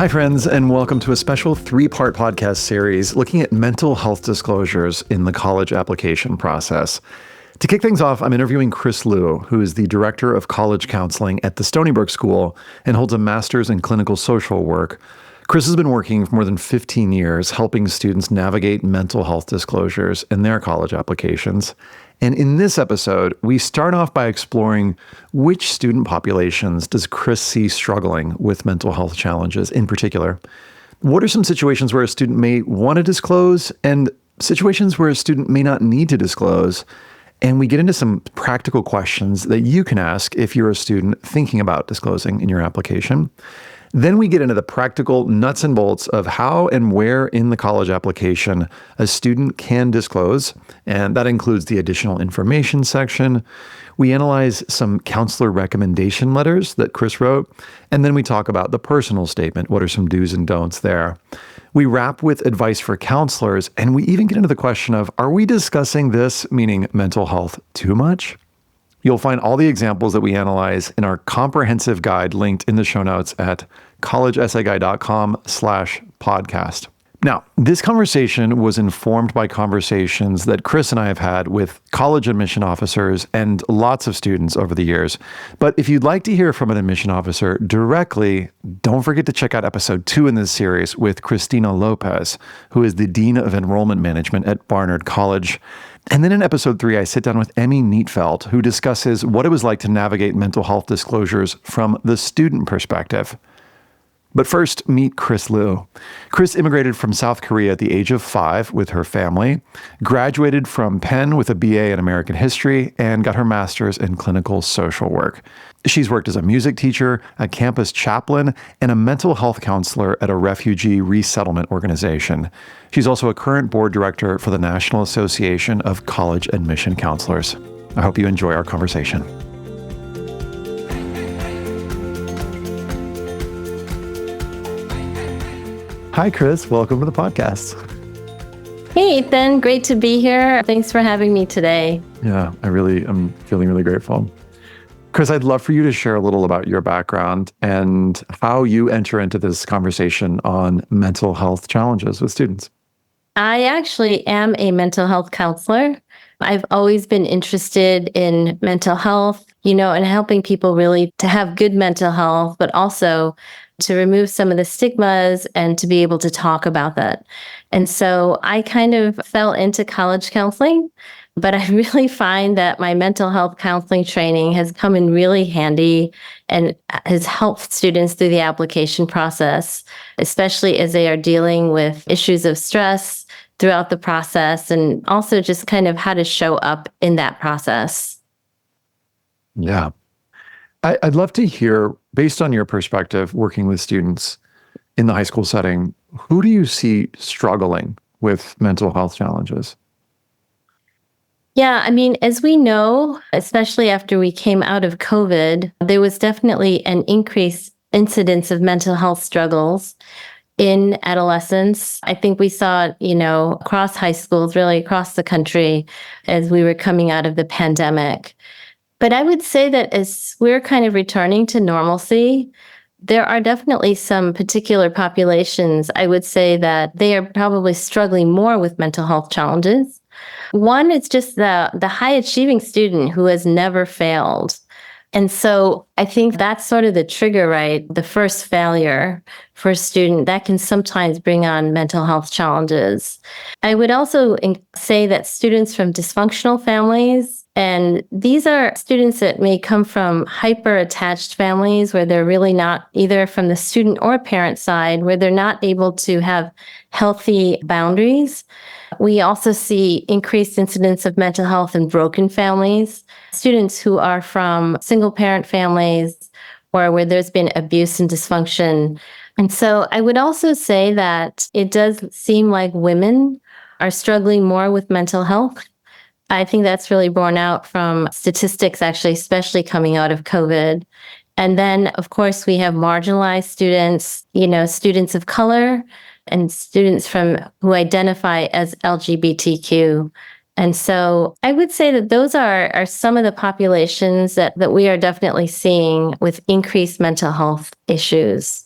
Hi, friends, and welcome to a special three-part podcast series looking at mental health disclosures in the college application process. To kick things off, I'm interviewing Chris Loo, who is the Director of College Counseling at the Stony Brook School and holds a master's in clinical social work. Chris has been working for more than 15 years helping students navigate mental health disclosures in their college applications. And in this episode, we start off by exploring which student populations does Chris see struggling with mental health challenges in particular. What are some situations where a student may want to disclose and situations where a student may not need to disclose? And we get into some practical questions that you can ask if you're a student thinking about disclosing in your application. Then we get into the practical nuts and bolts of how and where in the college application a student can disclose, and that includes the additional information section. We analyze some counselor recommendation letters that Chris wrote, and then we talk about the personal statement. What are some do's and don'ts there? We wrap with advice for counselors, and we even get into the question of, are we discussing this, meaning mental health, too much? You'll find all the examples that we analyze in our comprehensive guide linked in the show notes at collegeessayguide.com/podcast. Now, this conversation was informed by conversations that Chris and I have had with college admission officers and lots of students over the years. But if you'd like to hear from an admission officer directly, don't forget to check out episode 2 in this series with Christina Lopez, who is the Dean of Enrollment Management at Barnard College. And then in episode 3, I sit down with Emmy Neatfeld, who discusses what it was like to navigate mental health disclosures from the student perspective. But first, meet Chris Loo. Chris immigrated from South Korea at the age of 5 with her family, graduated from Penn with a BA in American history, and got her master's in clinical social work. She's worked as a music teacher, a campus chaplain, and a mental health counselor at a refugee resettlement organization. She's also a current board director for the National Association of College Admission Counselors. I hope you enjoy our conversation. Hi, Chris. Welcome to the podcast. Hey, Ethan. Great to be here. Thanks for having me today. Yeah, I'm feeling really grateful. Chris, I'd love for you to share a little about your background and how you enter into this conversation on mental health challenges with students. I actually am a mental health counselor. I've always been interested in mental health, and helping people really to have good mental health, but also to remove some of the stigmas and to be able to talk about that. And so I kind of fell into college counseling, but I really find that my mental health counseling training has come in really handy and has helped students through the application process, especially as they are dealing with issues of stress throughout the process and also just kind of how to show up in that process. Yeah. I'd love to hear, based on your perspective, working with students in the high school setting, who do you see struggling with mental health challenges? Yeah, as we know, especially after we came out of COVID, there was definitely an increased incidence of mental health struggles in adolescence. I think we saw it, across high schools, really across the country as we were coming out of the pandemic. But I would say that as we're kind of returning to normalcy, there are definitely some particular populations, I would say that they are probably struggling more with mental health challenges. One is just the high achieving student who has never failed. And so I think that's sort of the trigger, right? The first failure for a student that can sometimes bring on mental health challenges. I would also say that students from dysfunctional families, and these are students that may come from hyper-attached families where they're really not either from the student or parent side, where they're not able to have healthy boundaries. We also see increased incidence of mental health in broken families, students who are from single-parent families or where there's been abuse and dysfunction. And so I would also say that it does seem like women are struggling more with mental health. I think that's really borne out from statistics, actually, especially coming out of COVID. And then, of course, we have marginalized students, students of color and students who identify as LGBTQ. And so I would say that those are some of the populations that we are definitely seeing with increased mental health issues.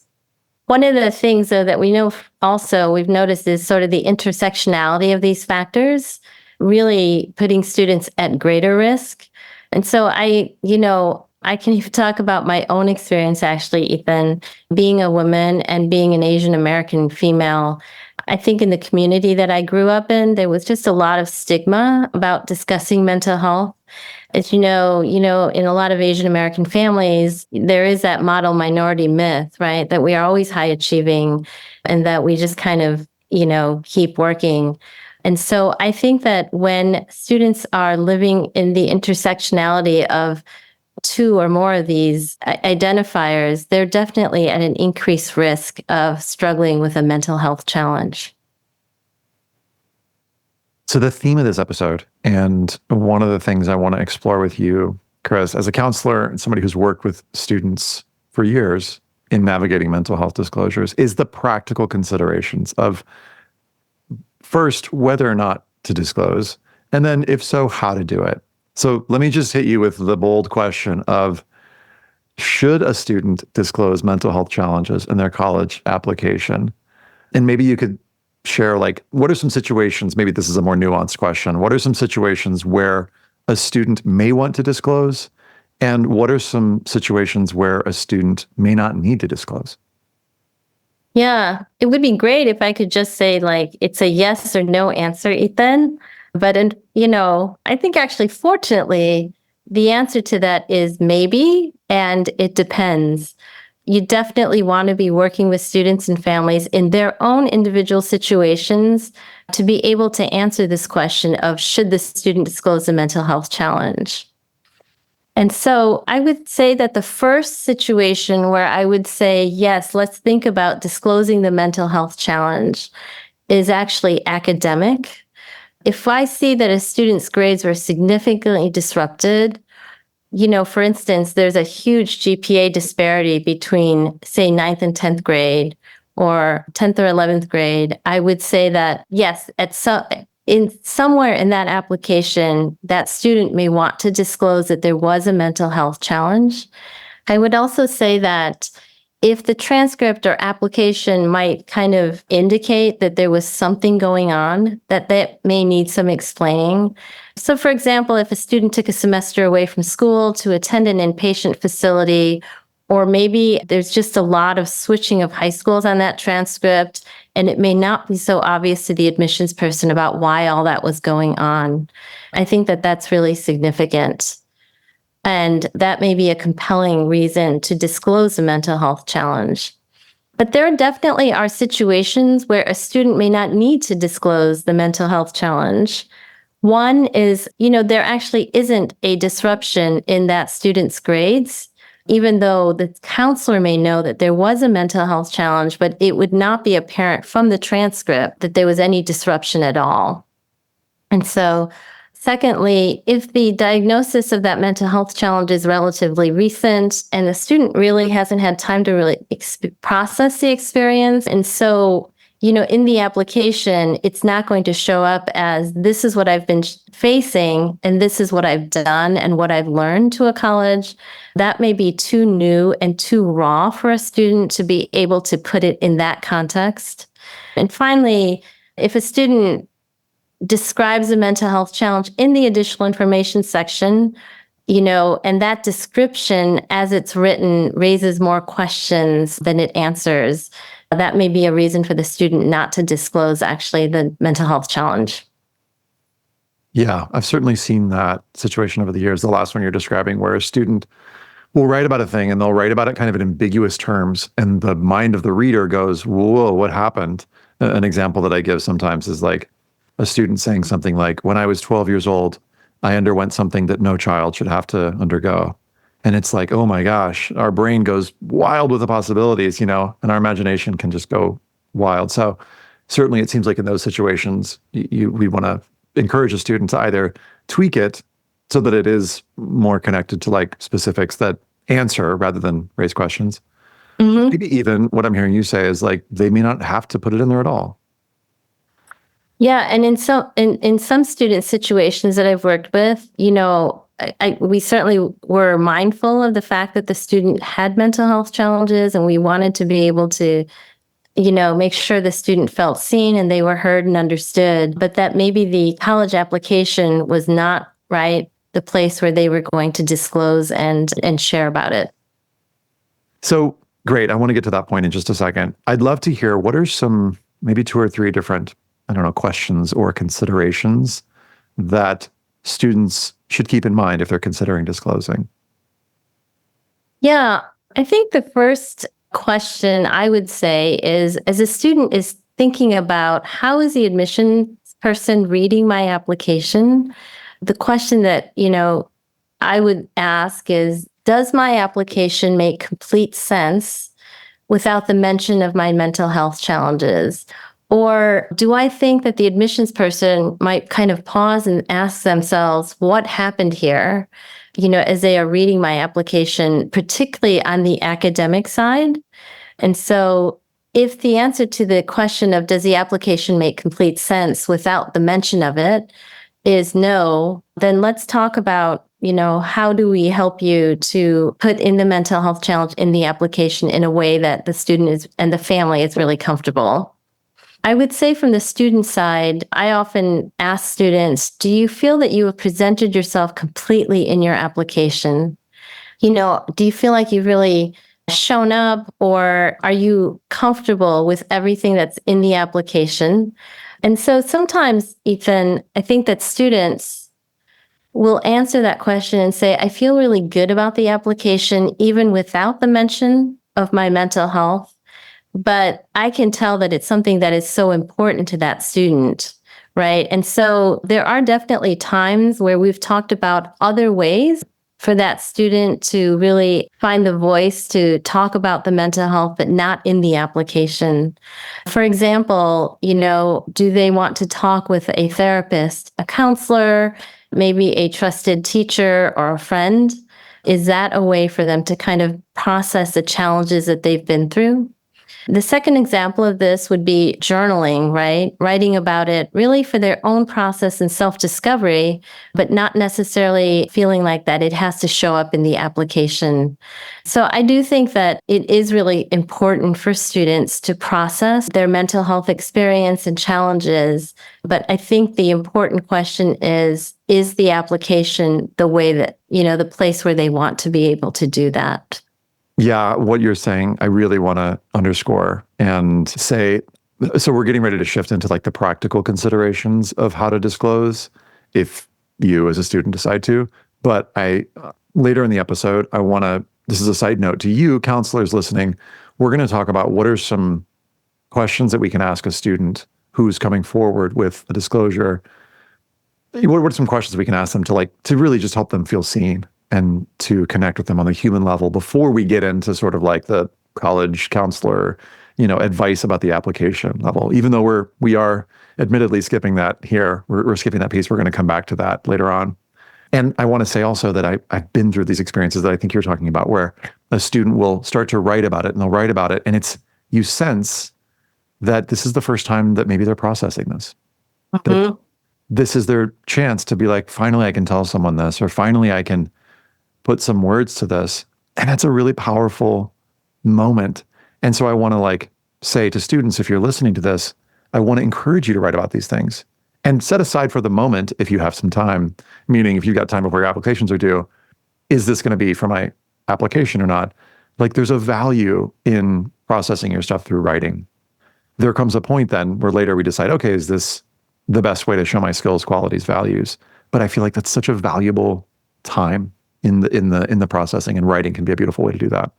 One of the things, though, that we know also we've noticed is sort of the intersectionality of these factors, really putting students at greater risk. And so I can even talk about my own experience, actually, Ethan, being a woman and being an Asian American female. I think in the community that I grew up in, there was just a lot of stigma about discussing mental health. As in a lot of Asian American families, there is that model minority myth, right? That we are always high achieving and that we just kind of, keep working. And so I think that when students are living in the intersectionality of two or more of these identifiers, they're definitely at an increased risk of struggling with a mental health challenge. So the theme of this episode, and one of the things I want to explore with you, Chris, as a counselor and somebody who's worked with students for years in navigating mental health disclosures, is the practical considerations of, first, whether or not to disclose, and then if so, how to do it. So let me just hit you with the bold question of, should a student disclose mental health challenges in their college application? And maybe you could share, what are some situations, maybe this is a more nuanced question, what are some situations where a student may want to disclose? And what are some situations where a student may not need to disclose? Yeah, it would be great if I could just say, it's a yes or no answer, Ethan. But, I think actually, fortunately, the answer to that is maybe, and it depends. You definitely want to be working with students and families in their own individual situations to be able to answer this question of, should the student disclose a mental health challenge? And so I would say that the first situation where I would say, yes, let's think about disclosing the mental health challenge is actually academic. If I see that a student's grades were significantly disrupted, for instance, there's a huge GPA disparity between, say, 9th and 10th grade or 10th or 11th grade, I would say that, yes, somewhere in that application, that student may want to disclose that there was a mental health challenge. I would also say that if the transcript or application might kind of indicate that there was something going on, that may need some explaining. So, for example, if a student took a semester away from school to attend an inpatient facility, or maybe there's just a lot of switching of high schools on that transcript, and it may not be so obvious to the admissions person about why all that was going on. I think that that's really significant. And that may be a compelling reason to disclose a mental health challenge. But there definitely are situations where a student may not need to disclose the mental health challenge. One is, there actually isn't a disruption in that student's grades, even though the counselor may know that there was a mental health challenge, but it would not be apparent from the transcript that there was any disruption at all. And so, secondly, if the diagnosis of that mental health challenge is relatively recent and the student really hasn't had time to really process the experience, and so, in the application, it's not going to show up as, this is what I've been facing and this is what I've done and what I've learned to a college, that may be too new and too raw for a student to be able to put it in that context. And finally, if a student describes a mental health challenge in the additional information section, and that description as it's written raises more questions than it answers, that may be a reason for the student not to disclose actually the mental health challenge. Yeah, I've certainly seen that situation over the years, the last one you're describing, where a student will write about a thing and they'll write about it kind of in ambiguous terms, and the mind of the reader goes, whoa, what happened? An example that I give sometimes is like a student saying something like, when I was 12 years old, I underwent something that no child should have to undergo. And it's like, oh my gosh, our brain goes wild with the possibilities, and our imagination can just go wild. So certainly it seems like in those situations, we want to encourage a student to either tweak it so that it is more connected to specifics that answer rather than raise questions. Mm-hmm. Maybe even what I'm hearing you say is they may not have to put it in there at all. Yeah, and in some student situations that I've worked with, we certainly were mindful of the fact that the student had mental health challenges, and we wanted to be able to, make sure the student felt seen and they were heard and understood, but that maybe the college application was not, right, the place where they were going to disclose and share about it. So great. I want to get to that point in just a second. I'd love to hear what are some, maybe 2 or 3 different, questions or considerations that students should keep in mind if they're considering disclosing. Yeah, I think the first question I would say is, as a student is thinking about how is the admissions person reading my application, the question that, I would ask is, does my application make complete sense without the mention of my mental health challenges? Or do I think that the admissions person might kind of pause and ask themselves, what happened here? As they are reading my application, particularly on the academic side. And so if the answer to the question of does the application make complete sense without the mention of it is no, then let's talk about, how do we help you to put in the mental health challenge in the application in a way that the student is and the family is really comfortable. I would say from the student side, I often ask students, do you feel that you have presented yourself completely in your application? Do you feel like you've really shown up, or are you comfortable with everything that's in the application? And so sometimes, Ethan, I think that students will answer that question and say, I feel really good about the application, even without the mention of my mental health. But I can tell that it's something that is so important to that student, right? And so there are definitely times where we've talked about other ways for that student to really find the voice to talk about the mental health, but not in the application. For example, do they want to talk with a therapist, a counselor, maybe a trusted teacher or a friend? Is that a way for them to kind of process the challenges that they've been through? The second example of this would be journaling, right? Writing about it really for their own process and self-discovery, but not necessarily feeling like that it has to show up in the application. So I do think that it is really important for students to process their mental health experience and challenges. But I think the important question is the application the way that, the place where they want to be able to do that? Yeah, what you're saying, I really want to underscore and say, so we're getting ready to shift into like the practical considerations of how to disclose if you as a student decide to. But later in the episode, this is a side note to you counselors listening, we're going to talk about what are some questions that we can ask a student who's coming forward with a disclosure. What are some questions we can ask them to really just help them feel seen and to connect with them on the human level before we get into sort of like the college counselor, advice about the application level. Even though we are admittedly skipping that here, we're skipping that piece. We're going to come back to that later on. And I want to say also that I've been through these experiences that I think you're talking about, where a student will start to write about it and they'll write about it. And you sense that this is the first time that maybe they're processing this. Mm-hmm. That this is their chance to be like, finally I can tell someone this, or finally I can put some words to this. And that's a really powerful moment. And so I want to say to students, if you're listening to this, I want to encourage you to write about these things and set aside for the moment, if you have some time, meaning if you've got time before your applications are due, is this going to be for my application or not? There's a value in processing your stuff through writing. There comes a point then where later we decide, okay, is this the best way to show my skills, qualities, values? But I feel like that's such a valuable time in the processing, and writing can be a beautiful way to do that.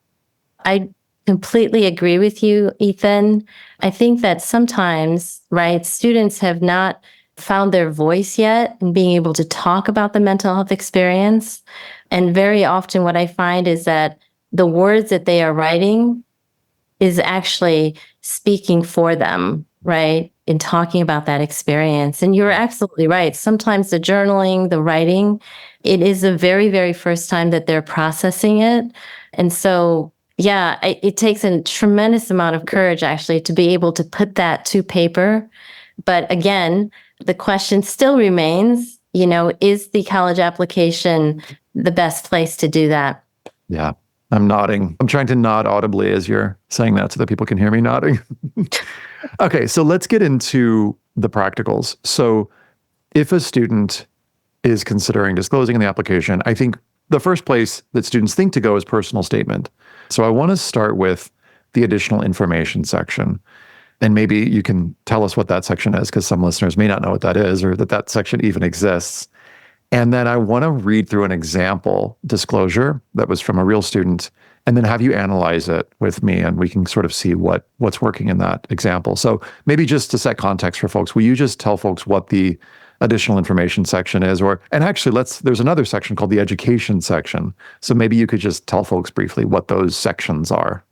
I completely agree with you, Ethan. I think that sometimes, right, students have not found their voice yet in being able to talk about the mental health experience. And very often what I find is that the words that they are writing is actually speaking for them, right, in talking about that experience. And you're absolutely right. Sometimes the journaling, the writing, it is the very, very first time that they're processing it. And so, yeah, it takes a tremendous amount of courage actually to be able to put that to paper. But again, the question still remains, is the college application the best place to do that? Yeah, I'm nodding. I'm trying to nod audibly as you're saying that so that people can hear me nodding. Okay, so let's get into the practicals. So if a student is considering disclosing in the application, I think the first place that students think to go is personal statement. So I want to start with the additional information section. And maybe you can tell us what that section is, because some listeners may not know what that is or that section even exists. And then I want to read through an example disclosure that was from a real student, and then have you analyze it with me, and we can sort of see what's working in that example. So maybe just to set context for folks, will you just tell folks what the additional information section is? And actually, there's another section called the education section. So maybe you could just tell folks briefly what those sections are.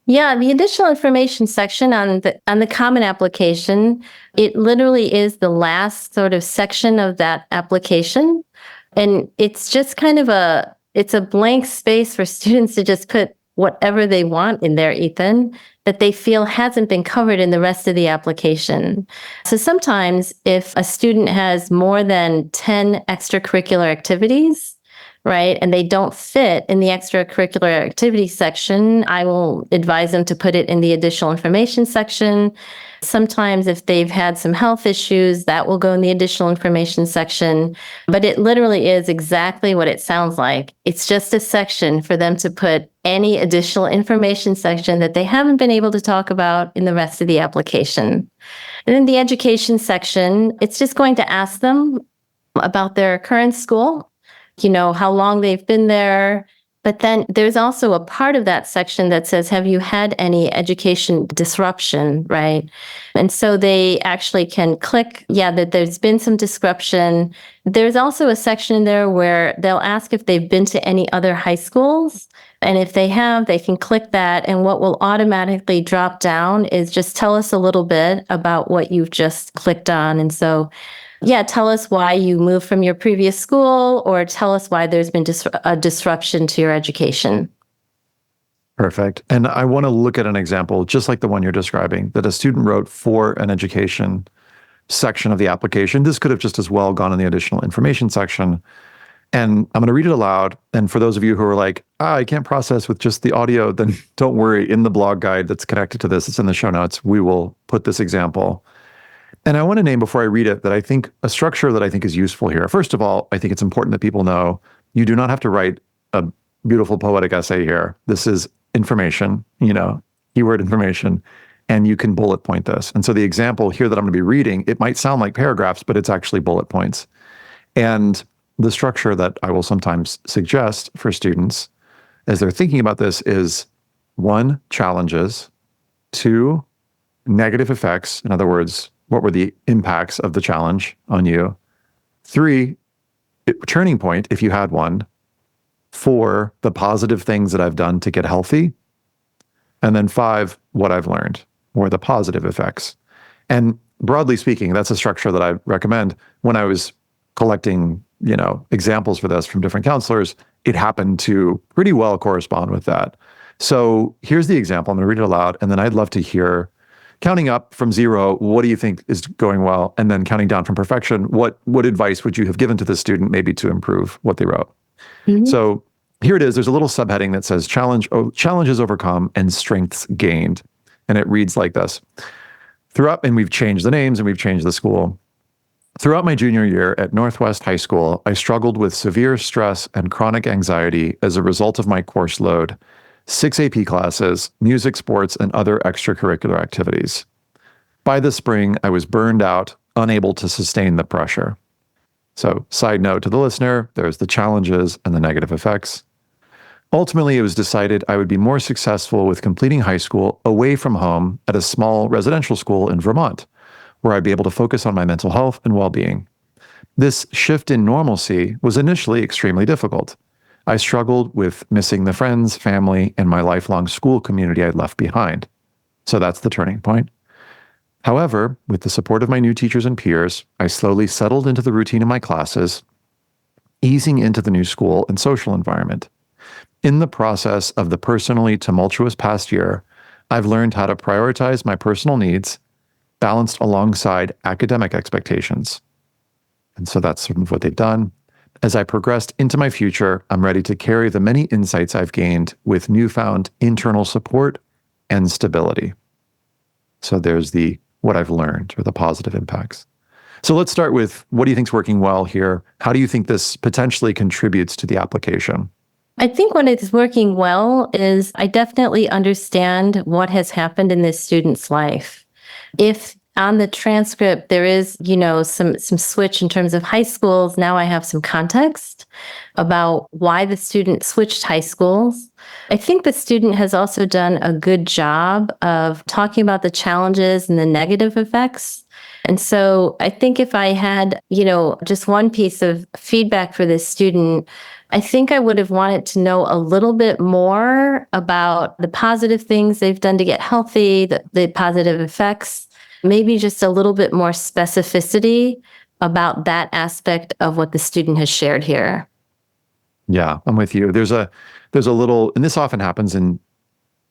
Yeah, the additional information section on the common application, it literally is the last sort of section of that application. And it's just kind of it's a blank space for students to just put whatever they want in there, Ethan, that they feel hasn't been covered in the rest of the application. So sometimes if a student has more than 10 extracurricular activities, right, and they don't fit in the extracurricular activity section, I will advise them to put it in the additional information section. Sometimes if they've had some health issues, that will go in the additional information section. But it literally is exactly what it sounds like. It's just a section for them to put any additional information section that they haven't been able to talk about in the rest of the application. And in the education section, it's just going to ask them about their current school, how long they've been there. But then there's also a part of that section that says, have you had any education disruption, right? And so they actually can click, that there's been some disruption. There's also a section in there where they'll ask if they've been to any other high schools. And if they have, they can click that. And what will automatically drop down is just tell us a little bit about what you've just clicked on. And so tell us why you moved from your previous school, or tell us why there's been a disruption to your education. Perfect. And I want to look at an example, just like the one you're describing, that a student wrote for an education section of the application. This could have just as well gone in the additional information section. And I'm going to read it aloud. And for those of you who are like, I can't process with just the audio, then don't worry. In the blog guide that's connected to this, it's in the show notes, we will put this example. And I want to name, before I read it, that I think a structure that I think is useful here. First of all, I think it's important that people know you do not have to write a beautiful poetic essay here. This is information, keyword information, and you can bullet point this. And so the example here that I'm going to be reading, it might sound like paragraphs, but it's actually bullet points. And the structure that I will sometimes suggest for students as they're thinking about this is 1, challenges, 2, negative effects. In other words, what were the impacts of the challenge on you? 3, turning point, if you had one. 4, the positive things that I've done to get healthy. And then 5, what I've learned, or the positive effects. And broadly speaking, that's a structure that I recommend. When I was collecting, examples for this from different counselors, it happened to pretty well correspond with that. So here's the example. I'm going to read it aloud, and then I'd love to hear, counting up from 0, what do you think is going well? And then counting down from perfection, what advice would you have given to the student maybe to improve what they wrote? Mm-hmm. So here it is. There's a little subheading that says challenges overcome and strengths gained. And it reads like this. And we've changed the names and we've changed the school. Throughout my junior year at Northwest High School, I struggled with severe stress and chronic anxiety as a result of my course load, 6 AP classes, music, sports, and other extracurricular activities. By the spring, I was burned out, unable to sustain the pressure. So, side note to the listener, there's the challenges and the negative effects. Ultimately, it was decided I would be more successful with completing high school away from home at a small residential school in Vermont, where I'd be able to focus on my mental health and well-being. This shift in normalcy was initially extremely difficult. I struggled with missing the friends, family, and my lifelong school community I'd left behind. So that's the turning point. However, with the support of my new teachers and peers, I slowly settled into the routine of my classes, easing into the new school and social environment. In the process of the personally tumultuous past year, I've learned how to prioritize my personal needs, balanced alongside academic expectations. And so that's sort of what they've done. As I progressed into my future, I'm ready to carry the many insights I've gained with newfound internal support and stability. So there's the what I've learned or the positive impacts. So let's start with what do you think's working well here? How do you think this potentially contributes to the application? I think what is working well is I definitely understand what has happened in this student's life. If on the transcript there is, some switch in terms of high schools, now I have some context about why the student switched high schools. I think the student has also done a good job of talking about the challenges and the negative effects. And so I think if I had, just one piece of feedback for this student, I think I would have wanted to know a little bit more about the positive things they've done to get healthy, the positive effects, maybe just a little bit more specificity about that aspect of what the student has shared here. Yeah, I'm with you. There's a little, and this often happens in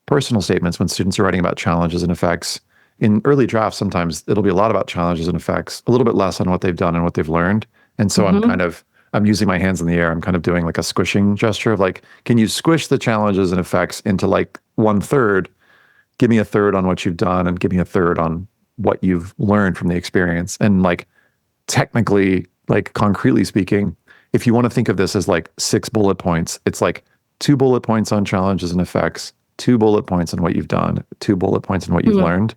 personal statements when students are writing about challenges and effects. In early drafts, sometimes it'll be a lot about challenges and effects, a little bit less on what they've done and what they've learned. And so I'm using my hands in the air. I'm kind of doing like a squishing gesture of like, can you squish the challenges and effects into like 1/3? Give me a third on what you've done and give me a third on what you've learned from the experience. And like technically, like concretely speaking, if you want to think of this as like 6 bullet points, it's like 2 bullet points on challenges and effects, 2 bullet points on what you've done, 2 bullet points on what you've learned.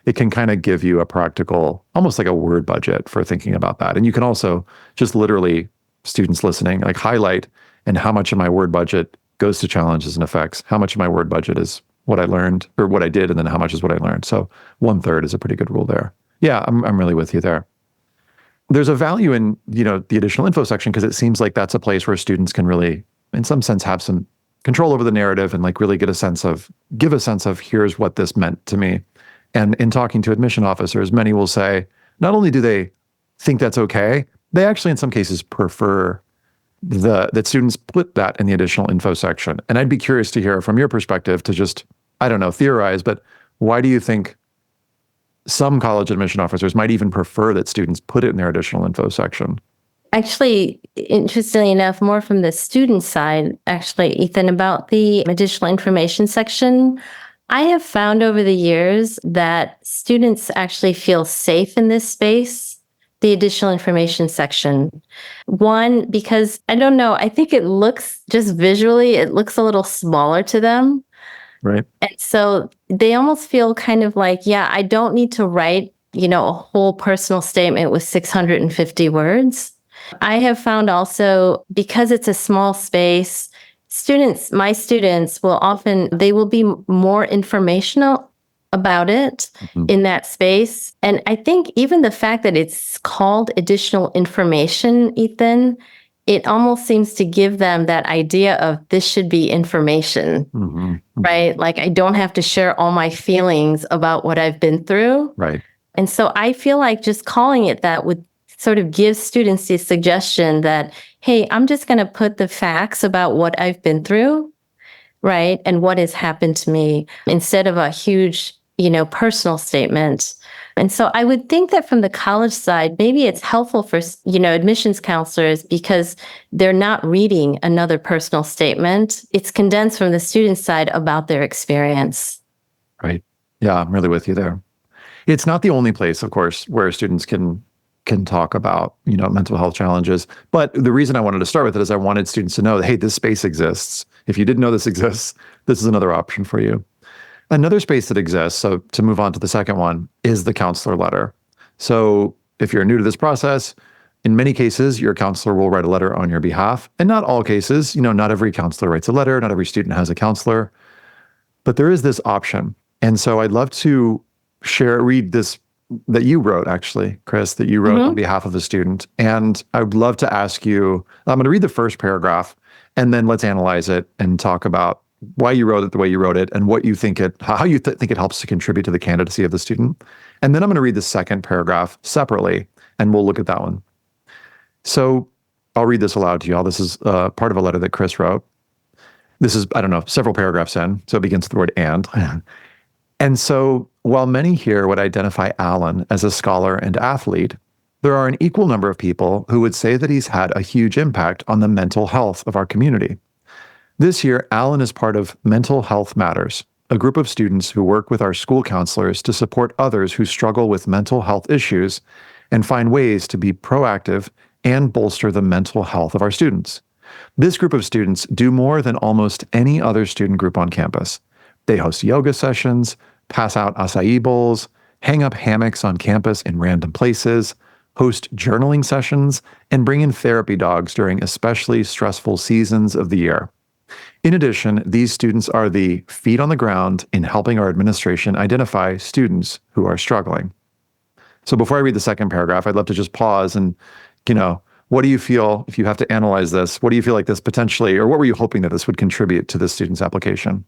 It can kind of give you a practical, almost like a word budget for thinking about that. And you can also just literally, students listening, like highlight, and how much of my word budget goes to challenges and effects, how much of my word budget is what I learned or what I did, and then how much is what I learned. So 1/3 is a pretty good rule there. Yeah, I'm really with you there. There's a value in, the additional info section because it seems like that's a place where students can really, in some sense, have some control over the narrative and like really give a sense of here's what this meant to me. And in talking to admission officers, many will say, not only do they think that's okay, they actually in some cases prefer that students put that in the additional info section. And I'd be curious to hear from your perspective to just, I don't know, theorize, but why do you think some college admission officers might even prefer that students put it in their additional info section? Actually, interestingly enough, more from the student side, actually, Ethan, about the additional information section, I have found over the years that students actually feel safe in this space, the additional information section. One, because I don't know, I think it looks just visually, it looks a little smaller to them. Right. And so they almost feel kind of like, yeah, I don't need to write, a whole personal statement with 650 words. I have found also, because it's a small space, my students they will be more informational about it in that space. And I think even the fact that it's called additional information, Ethan, it almost seems to give them that idea of this should be information, right? Like I don't have to share all my feelings about what I've been through. Right. And so I feel like just calling it that would sort of give students the suggestion that, hey, I'm just going to put the facts about what I've been through, right? And what has happened to me instead of a huge, personal statement. And so I would think that from the college side, maybe it's helpful for, admissions counselors because they're not reading another personal statement. It's condensed from the student side about their experience. Right. Yeah, I'm really with you there. It's not the only place, of course, where students can talk about, mental health challenges. But the reason I wanted to start with it is I wanted students to know that, hey, this space exists. If you didn't know this exists, this is another option for you. Another space that exists, so to move on to the second one, is the counselor letter. So if you're new to this process, in many cases, your counselor will write a letter on your behalf. And not all cases, not every counselor writes a letter, not every student has a counselor. But there is this option. And so I'd love to read this that you wrote, actually, Chris, that you wrote on behalf of a student. And I would love to ask you, I'm going to read the first paragraph, and then let's analyze it and talk about why you wrote it the way you wrote it and what you think how you think it helps to contribute to the candidacy of the student. And then I'm going to read the second paragraph separately, and we'll look at that one. So I'll read this aloud to you all. This is part of a letter that Chris wrote. This is, several paragraphs in, so it begins with the word and. And so while many here would identify Alan as a scholar and athlete, there are an equal number of people who would say that he's had a huge impact on the mental health of our community. This year, Alan is part of Mental Health Matters, a group of students who work with our school counselors to support others who struggle with mental health issues and find ways to be proactive and bolster the mental health of our students. This group of students do more than almost any other student group on campus. They host yoga sessions, pass out acai bowls, hang up hammocks on campus in random places, host journaling sessions, and bring in therapy dogs during especially stressful seasons of the year. In addition, these students are the feet on the ground in helping our administration identify students who are struggling. So before I read the second paragraph, I'd love to just pause and, what do you feel, if you have to analyze this, what do you feel like this potentially, or what were you hoping that this would contribute to this student's application?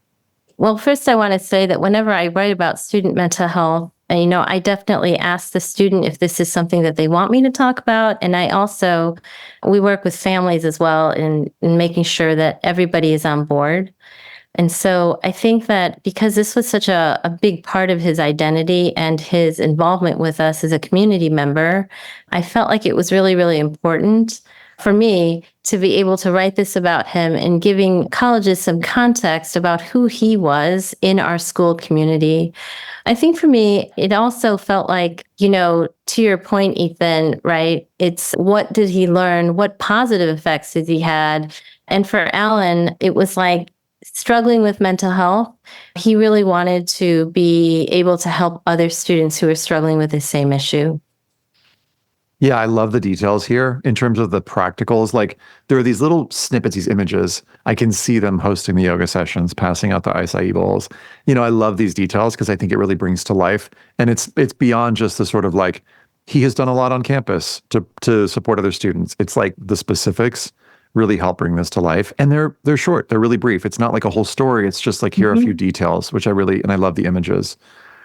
Well, first, I want to say that whenever I write about student mental health, I definitely ask the student if this is something that they want me to talk about. And we work with families as well in making sure that everybody is on board. And so I think that because this was such a big part of his identity and his involvement with us as a community member, I felt like it was really, really important for me to be able to write this about him and giving colleges some context about who he was in our school community. I think for me, it also felt like, to your point, Ethan, right? It's what did he learn? What positive effects did he had? And for Alan, it was like struggling with mental health. He really wanted to be able to help other students who are struggling with the same issue. Yeah, I love the details here in terms of the practicals. Like there are these little snippets, these images. I can see them hosting the yoga sessions, passing out the acai bowls. I love these details because I think it really brings to life. And it's beyond just the sort of like, he has done a lot on campus to support other students. It's like the specifics really help bring this to life. And they're short, they're really brief. It's not like a whole story. It's just like, here are a few details, which and I love the images.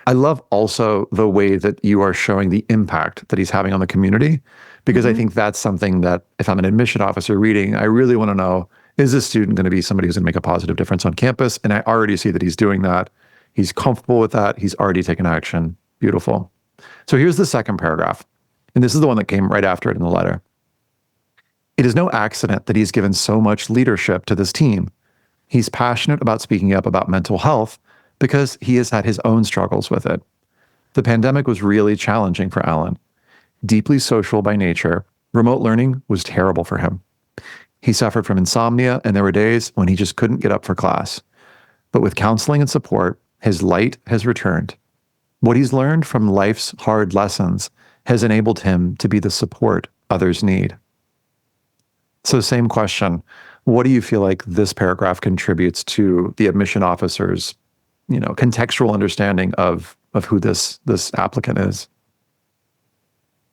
I love also the way that you are showing the impact that he's having on the community, because I think that's something that if I'm an admission officer reading, I really want to know, is this student going to be somebody who's going to make a positive difference on campus? And I already see that he's doing that. He's comfortable with that. He's already taken action. Beautiful. So here's the second paragraph. And this is the one that came right after it in the letter. It is no accident that he's given so much leadership to this team. He's passionate about speaking up about mental health because he has had his own struggles with it. The pandemic was really challenging for Alan. Deeply social by nature, remote learning was terrible for him. He suffered from insomnia, and there were days when he just couldn't get up for class. But with counseling and support, his light has returned. What he's learned from life's hard lessons has enabled him to be the support others need. So same question. What do you feel like this paragraph contributes to the admission officer's contextual understanding of who this applicant is?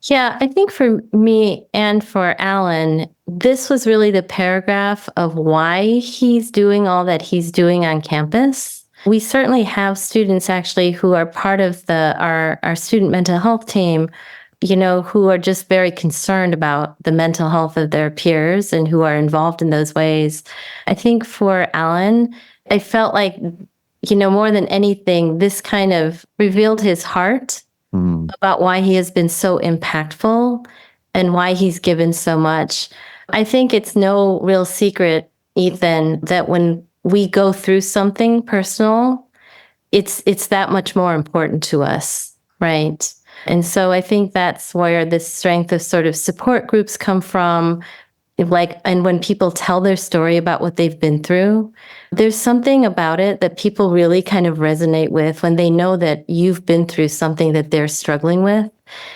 Yeah, I think for me and for Alan, this was really the paragraph of why he's doing all that he's doing on campus. We certainly have students actually who are part of our student mental health team, who are just very concerned about the mental health of their peers and who are involved in those ways. I think for Alan, I felt like more than anything, this kind of revealed his heart about why he has been so impactful and why he's given so much. I think it's no real secret, Ethan, that when we go through something personal, it's that much more important to us, right? And so I think that's where the strength of sort of support groups come from. And when people tell their story about what they've been through, there's something about it that people really kind of resonate with when they know that you've been through something that they're struggling with.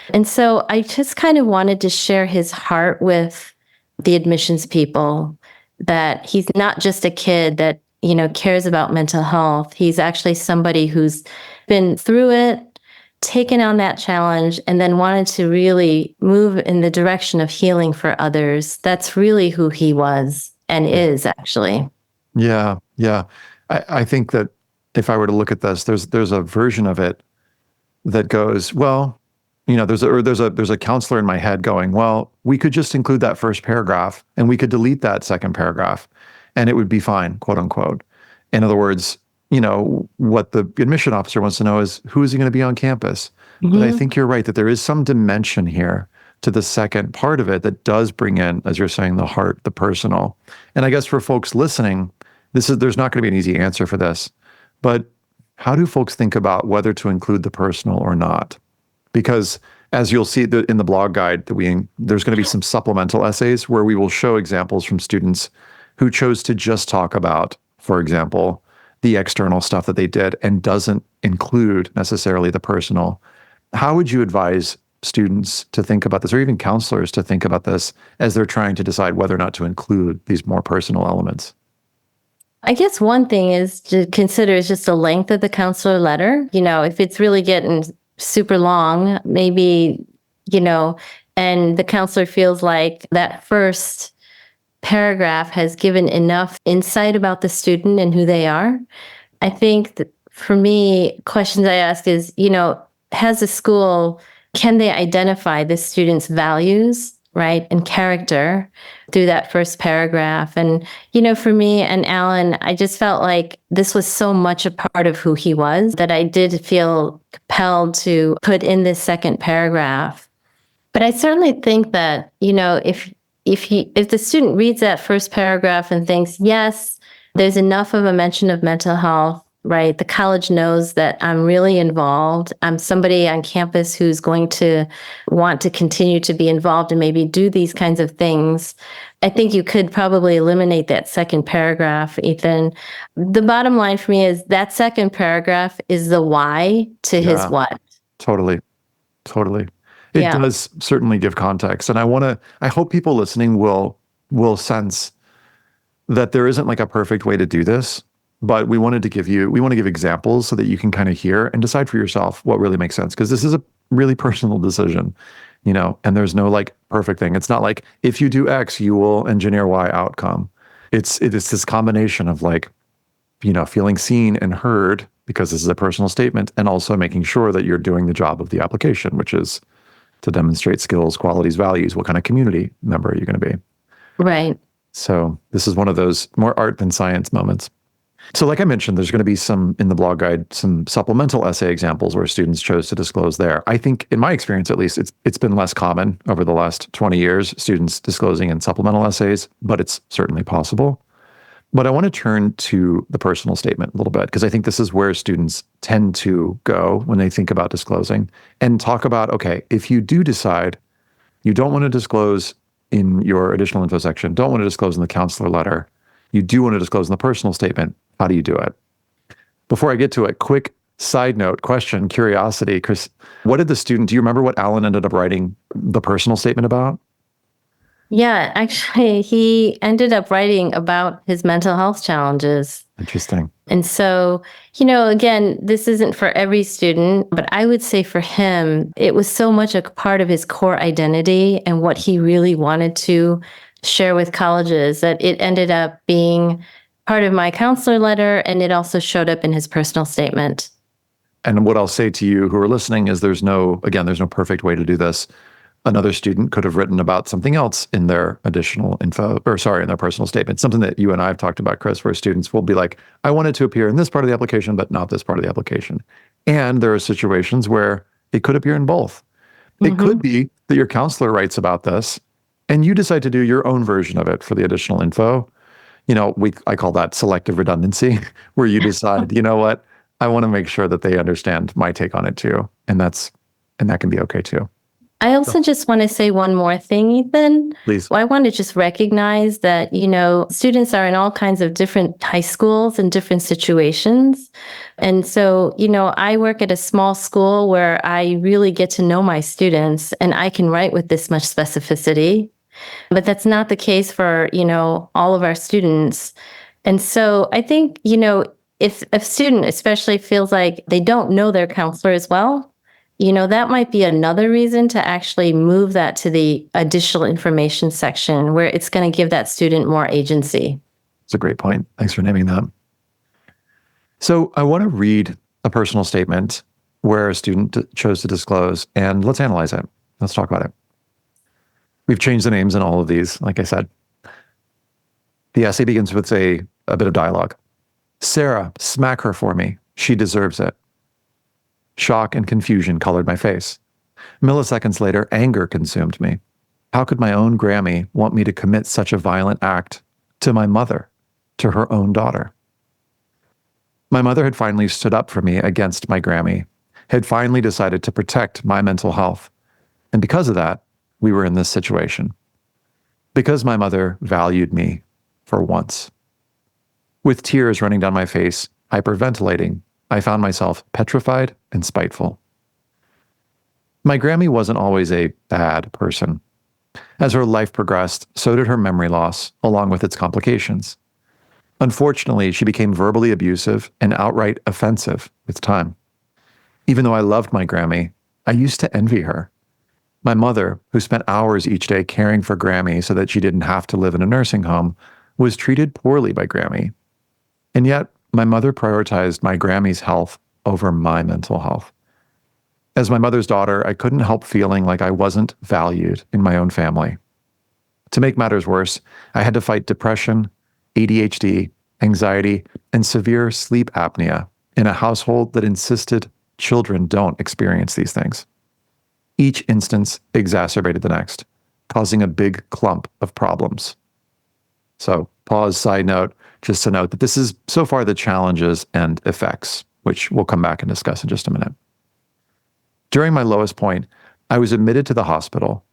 And so I just kind of wanted to share his heart with the admissions people, that he's not just a kid that, cares about mental health. He's actually somebody who's been through it, taken on that challenge, and then wanted to really move in the direction of healing for others. That's really who he was and is, actually. Yeah. I think that if I were to look at this, there's a version of it that goes, well, there's a counselor in my head going, well, we could just include that first paragraph and we could delete that second paragraph and it would be fine, quote unquote. In other words, what the admission officer wants to know is, who is he going to be on campus? But I think you're right that there is some dimension here to the second part of it that does bring in, as you're saying, the heart, the personal. And I guess for folks listening, there's not going to be an easy answer for this, but how do folks think about whether to include the personal or not? Because as you'll see in the blog guide there's going to be some supplemental essays where we will show examples from students who chose to just talk about, for example, the external stuff that they did and doesn't include necessarily the personal. How would you advise students to think about this, or even counselors to think about this as they're trying to decide whether or not to include these more personal elements? I guess one thing is to consider is just the length of the counselor letter. If it's really getting super long, maybe, and the counselor feels like that first paragraph has given enough insight about the student and who they are. I think that for me, questions I ask is, has a school, can they identify the student's values, right, and character through that first paragraph? And, for me and Alan, I just felt like this was so much a part of who he was that I did feel compelled to put in this second paragraph. But I certainly think that, if the student reads that first paragraph and thinks, yes, there's enough of a mention of mental health, right? The college knows that I'm really involved. I'm somebody on campus who's going to want to continue to be involved and maybe do these kinds of things. I think you could probably eliminate that second paragraph, Ethan. The bottom line for me is that second paragraph is the why to his what. Totally. It does certainly give context. And I hope people listening will sense that there isn't like a perfect way to do this, but we want to give examples so that you can kind of hear and decide for yourself what really makes sense. Because this is a really personal decision, and there's no like perfect thing. It's not like if you do X, you will engineer Y outcome. It's this combination of like, feeling seen and heard because this is a personal statement, and also making sure that you're doing the job of the application, which is to demonstrate skills, qualities, values. What kind of community member are you going to be? Right. So this is one of those more art than science moments. So like I mentioned, there's going to be some, in the blog guide, some supplemental essay examples where students chose to disclose there. I think, in my experience at least, it's been less common over the last 20 years, students disclosing in supplemental essays, but it's certainly possible. But I want to turn to the personal statement a little bit, because I think this is where students tend to go when they think about disclosing, and talk about, okay, if you do decide you don't want to disclose in your additional info section, don't want to disclose in the counselor letter, you do want to disclose in the personal statement, how do you do it? Before I get to it, quick side note, question, curiosity. Chris, do you remember what Alan ended up writing the personal statement about? Yeah, actually, he ended up writing about his mental health challenges. Interesting. And so, again, this isn't for every student, but I would say for him, it was so much a part of his core identity and what he really wanted to share with colleges that it ended up being part of my counselor letter, and it also showed up in his personal statement. And what I'll say to you who are listening is there's no perfect way to do this. Another student could have written about something else in their additional info, in their personal statement, something that you and I have talked about, Chris, where students will be like, I wanted to appear in this part of the application, but not this part of the application. And there are situations where it could appear in both. It could be that your counselor writes about this and you decide to do your own version of it for the additional info. I call that selective redundancy, where you decide, you know what, I want to make sure that they understand my take on it too. And that can be okay too. I also just want to say one more thing, Ethan. Please. Well, I want to just recognize that, students are in all kinds of different high schools and different situations. And so, I work at a small school where I really get to know my students, and I can write with this much specificity. But that's not the case for, all of our students. And so I think, if a student especially feels like they don't know their counselor as well, that might be another reason to actually move that to the additional information section, where it's going to give that student more agency. It's a great point. Thanks for naming that. So I want to read a personal statement where a student chose to disclose, and let's analyze it. Let's talk about it. We've changed the names in all of these, like I said. The essay begins with a bit of dialogue. Sarah, smack her for me. She deserves it. Shock and confusion colored my face. Milliseconds later, anger consumed me. How could my own Grammy want me to commit such a violent act to my mother, to her own daughter? My mother had finally stood up for me against my Grammy, had finally decided to protect my mental health. And because of that, we were in this situation. Because my mother valued me for once. With tears running down my face, hyperventilating, I found myself petrified and spiteful. My Grammy wasn't always a bad person. As her life progressed, so did her memory loss, along with its complications. Unfortunately, she became verbally abusive and outright offensive with time. Even though I loved my Grammy, I used to envy her. My mother, who spent hours each day caring for Grammy so that she didn't have to live in a nursing home, was treated poorly by Grammy. And yet, my mother prioritized my Grammy's health over my mental health. As my mother's daughter, I couldn't help feeling like I wasn't valued in my own family. To make matters worse, I had to fight depression, ADHD, anxiety, and severe sleep apnea in a household that insisted children don't experience these things. Each instance exacerbated the next, causing a big clump of problems. So, pause, side note, just to note that this is so far the challenges and effects, which we'll come back and discuss in just a minute. During my lowest point, I was admitted to the hospital,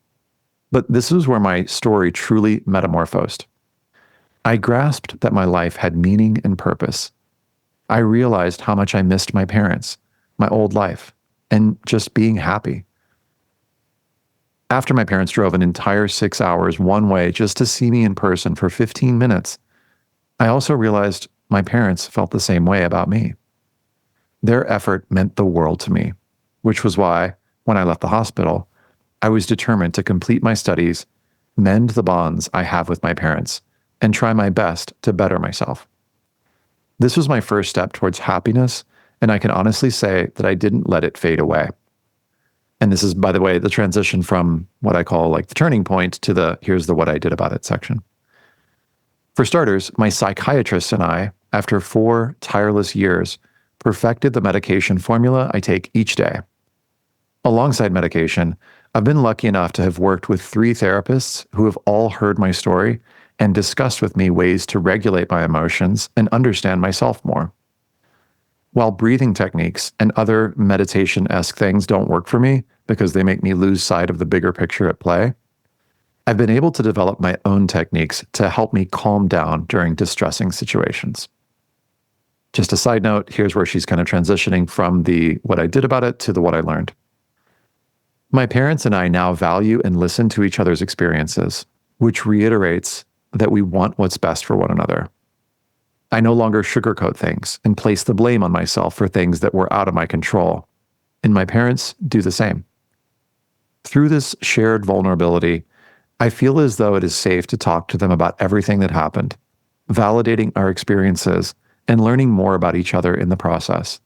but this was where my story truly metamorphosed. I grasped that my life had meaning and purpose. I realized how much I missed my parents, my old life, and just being happy. After my parents drove an entire 6 hours one way just to see me in person for 15 minutes, I also realized my parents felt the same way about me. Their effort meant the world to me, which was why, when I left the hospital, I was determined to complete my studies, mend the bonds I have with my parents, and try my best to better myself. This was my first step towards happiness, and I can honestly say that I didn't let it fade away. And this is, by the way, the transition from what I call like the turning point to the here's the what I did about it section. For starters, my psychiatrist and I, after 4 tireless years, perfected the medication formula I take each day. Alongside medication, I've been lucky enough to have worked with 3 therapists who have all heard my story and discussed with me ways to regulate my emotions and understand myself more. While breathing techniques and other meditation-esque things don't work for me because they make me lose sight of the bigger picture at play, I've been able to develop my own techniques to help me calm down during distressing situations. Just a side note, here's where she's kind of transitioning from the what I did about it to the what I learned. My parents and I now value and listen to each other's experiences, which reiterates that we want what's best for one another. I no longer sugarcoat things and place the blame on myself for things that were out of my control, and my parents do the same. Through this shared vulnerability, I feel as though it is safe to talk to them about everything that happened, validating our experiences and learning more about each other in the process.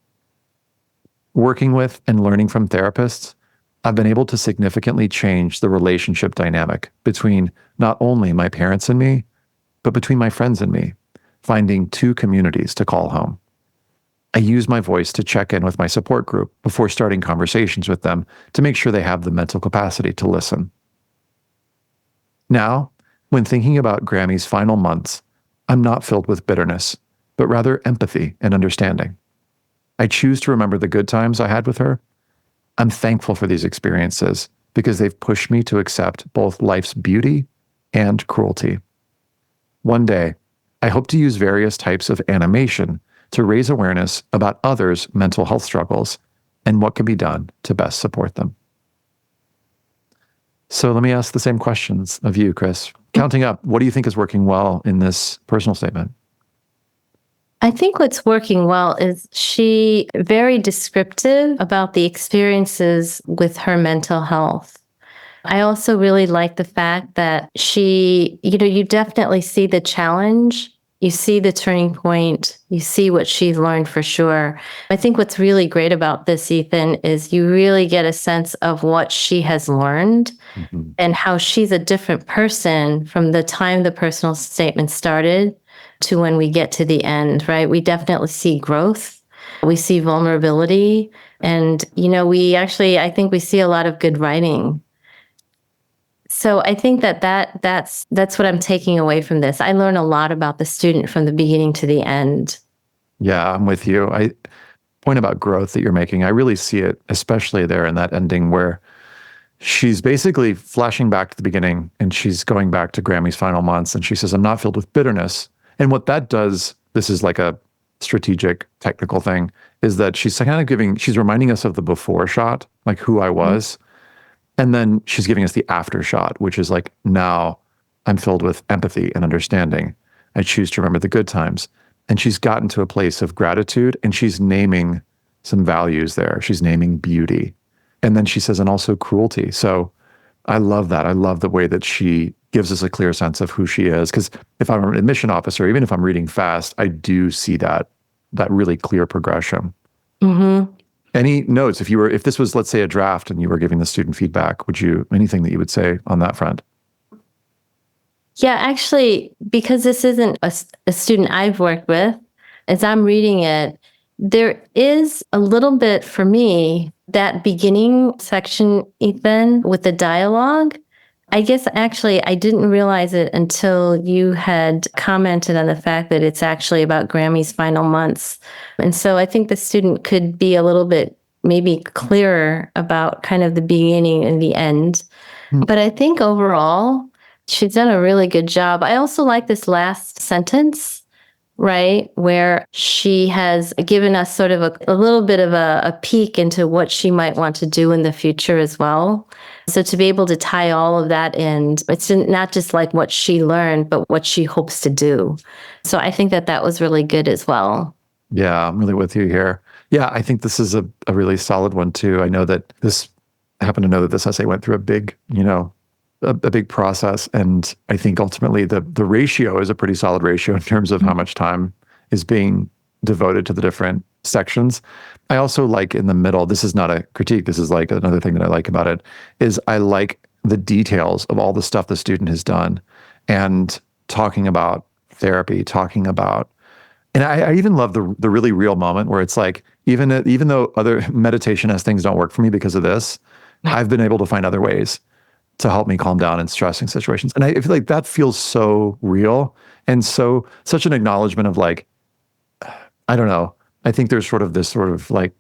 Working with and learning from therapists, I've been able to significantly change the relationship dynamic between not only my parents and me, but between my friends and me, finding 2 communities to call home. I use my voice to check in with my support group before starting conversations with them to make sure they have the mental capacity to listen. Now, when thinking about Grammy's final months, I'm not filled with bitterness, but rather empathy and understanding. I choose to remember the good times I had with her. I'm thankful for these experiences because they've pushed me to accept both life's beauty and cruelty. One day, I hope to use various types of animation to raise awareness about others' mental health struggles and what can be done to best support them. So let me ask the same questions of you, Chris. Counting up, what do you think is working well in this personal statement? I think what's working well is she very descriptive about the experiences with her mental health. I also really like the fact that she, you definitely see the challenge, you see the turning point, you see what she's learned for sure. I think what's really great about this, Ethan, is you really get a sense of what she has learned and how she's a different person from the time the personal statement started to when we get to the end, right? We definitely see growth. We see vulnerability. And, I think we see a lot of good writing. So I think that's what I'm taking away from this. I learn a lot about the student from the beginning to the end. Yeah, I'm with you. Point about growth that you're making, I really see it, especially there in that ending where she's basically flashing back to the beginning and she's going back to Grammy's final months and she says, I'm not filled with bitterness. And what that does, this is like a strategic technical thing, is that she's kind of she's reminding us of the before shot, like who I was. And then she's giving us the after shot, which is like, now I'm filled with empathy and understanding. I choose to remember the good times. And she's gotten to a place of gratitude and she's naming some values there. She's naming beauty. And then she says, and also cruelty. So I love that. I love the way that she gives us a clear sense of who she is. Because if I'm an admission officer, even if I'm reading fast, I do see that really clear progression. Mm-hmm. Any notes, if this was, let's say, a draft and you were giving the student feedback, anything that you would say on that front? Yeah, actually, because this isn't a student I've worked with, as I'm reading it, there is a little bit for me, that beginning section, Ethan, with the dialogue. I guess actually I didn't realize it until you had commented on the fact that it's actually about Grammy's final months. And so I think the student could be a little bit maybe clearer about kind of the beginning and the end. But I think overall, she's done a really good job. I also like this last sentence, right, where she has given us sort of a little bit of a peek into what she might want to do in the future as well. So to be able to tie all of that in, it's not just like what she learned, but what she hopes to do. So I think that was really good as well. Yeah, I'm really with you here. Yeah, I think this is a really solid one too. I happen to know that this essay went through a big process. And I think ultimately the ratio is a pretty solid ratio in terms of how much time is being devoted to the different sections. I also like in the middle, this is not a critique, this is like another thing that I like about it, is I like the details of all the stuff the student has done and talking about therapy, and I even love the really real moment where it's like, even though other meditation as things don't work for me because of this, I've been able to find other ways to help me calm down in stressing situations. And I feel like that feels so real and such an acknowledgement of like, I don't know, I think there's this sort of like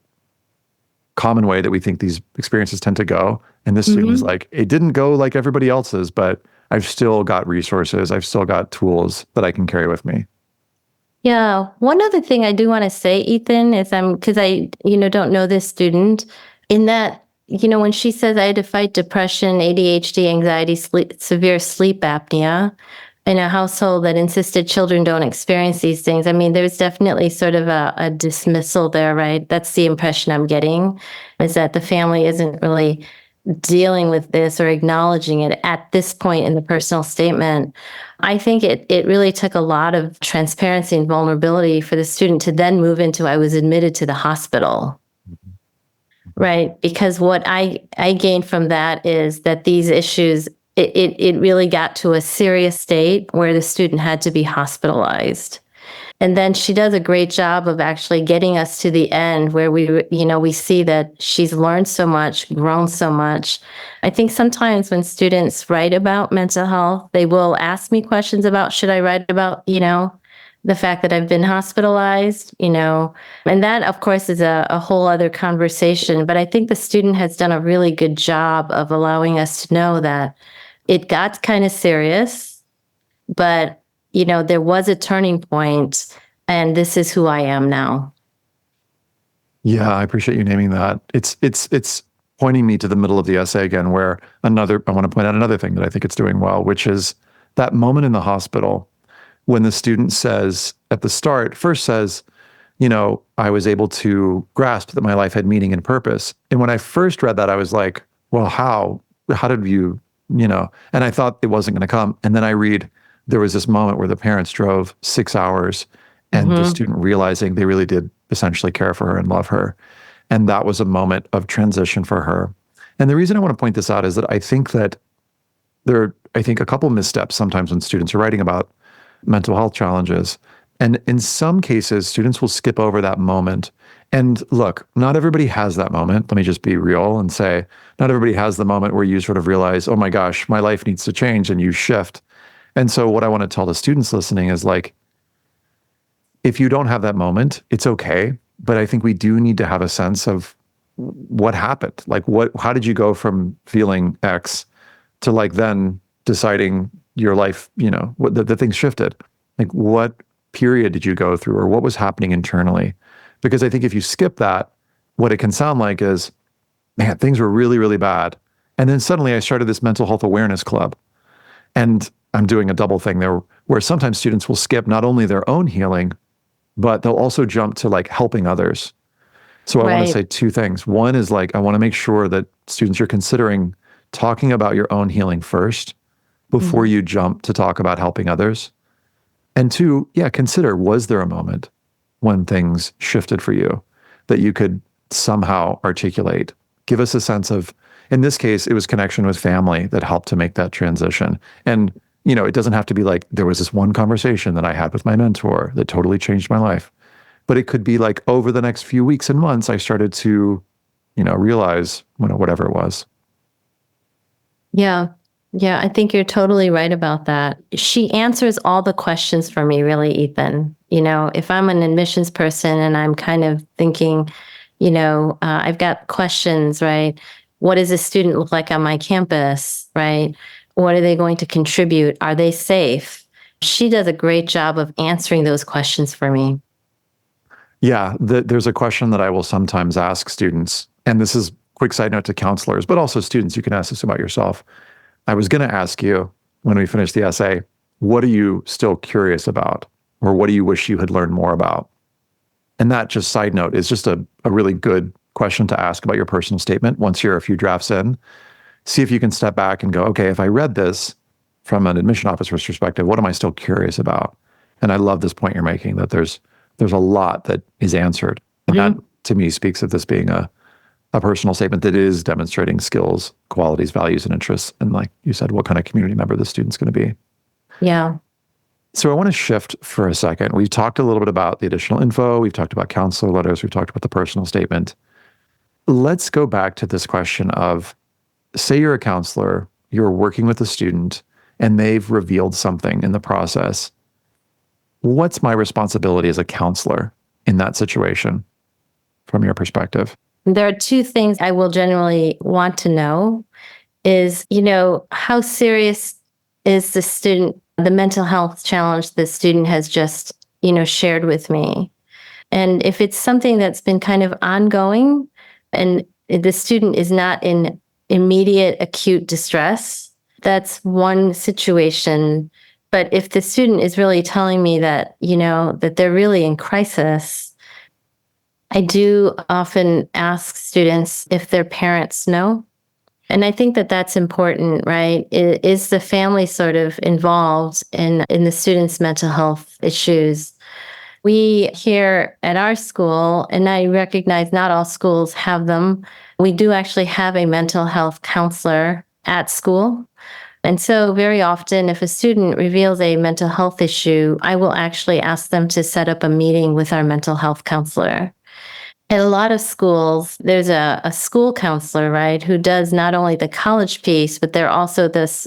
common way that we think these experiences tend to go. And this student is like, it didn't go like everybody else's, but I've still got resources. I've still got tools that I can carry with me. Yeah. One other thing I do want to say, Ethan, is because I don't know this student, in that, when she says I had to fight depression, ADHD, anxiety, severe sleep apnea in a household that insisted children don't experience these things. I mean, there's definitely sort of a dismissal there, right? That's the impression I'm getting, is that the family isn't really dealing with this or acknowledging it at this point in the personal statement. I think it really took a lot of transparency and vulnerability for the student to then move into, I was admitted to the hospital. Right. Because what I gained from that is that these issues, it really got to a serious state where the student had to be hospitalized. And then she does a great job of actually getting us to the end where we see that she's learned so much, grown so much. I think sometimes when students write about mental health, they will ask me questions about, should I write about, the fact that I've been hospitalized, and that, of course, is a whole other conversation. But I think the student has done a really good job of allowing us to know that it got kind of serious, but, there was a turning point, and this is who I am now. Yeah, I appreciate you naming that. It's pointing me to the middle of the essay again, where I want to point out another thing that I think it's doing well, which is that moment in the hospital when the student says at the start, first says, I was able to grasp that my life had meaning and purpose. And when I first read that, I was like, well, how did you, and I thought it wasn't going to come. And then I read, there was this moment where the parents drove 6 hours and the student realizing they really did essentially care for her and love her. And that was a moment of transition for her. And the reason I want to point this out is that I think that there are, a couple missteps sometimes when students are writing about mental health challenges. And in some cases, students will skip over that moment And look, not everybody has that moment. Let me just be real and say, not everybody has the moment where you sort of realize, oh my gosh, my life needs to change, and you shift. And so what I want to tell the students listening is like, if you don't have that moment, it's okay. But I think we do need to have a sense of what happened. Like how did you go from feeling X to like then deciding your life, what the things shifted? Like what period did you go through, or what was happening internally? Because I think if you skip that, what it can sound like is, man, things were really, really bad. And then suddenly I started this mental health awareness club. And I'm doing a double thing there where sometimes students will skip not only their own healing, but they'll also jump to like helping others. So I want to say two things. One is like, I want to make sure that students, you're considering talking about your own healing first before you jump to talk about helping others. And two, consider, was there a moment when things shifted for you that you could somehow articulate? Give us a sense of, in this case, it was connection with family that helped to make that transition. And, it doesn't have to be like, there was this one conversation that I had with my mentor that totally changed my life. But it could be like over the next few weeks and months, I started to, realize, whatever it was. Yeah. Yeah, I think you're totally right about that. She answers all the questions for me, really, Ethan. If I'm an admissions person and I'm kind of thinking, I've got questions, right? What does a student look like on my campus, right? What are they going to contribute? Are they safe? She does a great job of answering those questions for me. Yeah, there's a question that I will sometimes ask students, and this is a quick side note to counselors, but also students, you can ask this about yourself. I was going to ask you when we finish the essay, what are you still curious about? Or what do you wish you had learned more about? And that, just side note, is just a really good question to ask about your personal statement once you're a few drafts in. See if you can step back and go, okay, if I read this from an admission officer's perspective, what am I still curious about? And I love this point you're making, that there's a lot that is answered. And that, to me, speaks of this being a personal statement that is demonstrating skills, qualities, values, and interests. And like you said, what kind of community member the student's going to be. Yeah. So I want to shift for a second. We've talked a little bit about the additional info. We've talked about counselor letters. We've talked about the personal statement. Let's go back to this question of, say you're a counselor, you're working with a student, and they've revealed something in the process. What's my responsibility as a counselor in that situation from your perspective? There are two things I will generally want to know is, how serious is the mental health challenge the student has just, shared with me. And if it's something that's been kind of ongoing and the student is not in immediate acute distress, that's one situation. But if the student is really telling me that, that they're really in crisis, I do often ask students if their parents know. And I think that that's important, right? Is the family sort of involved in the student's mental health issues? We here at our school, and I recognize not all schools have them, we do actually have a mental health counselor at school. And so very often, if a student reveals a mental health issue, I will actually ask them to set up a meeting with our mental health counselor. At a lot of schools, there's a school counselor, right, who does not only the college piece, but they're also the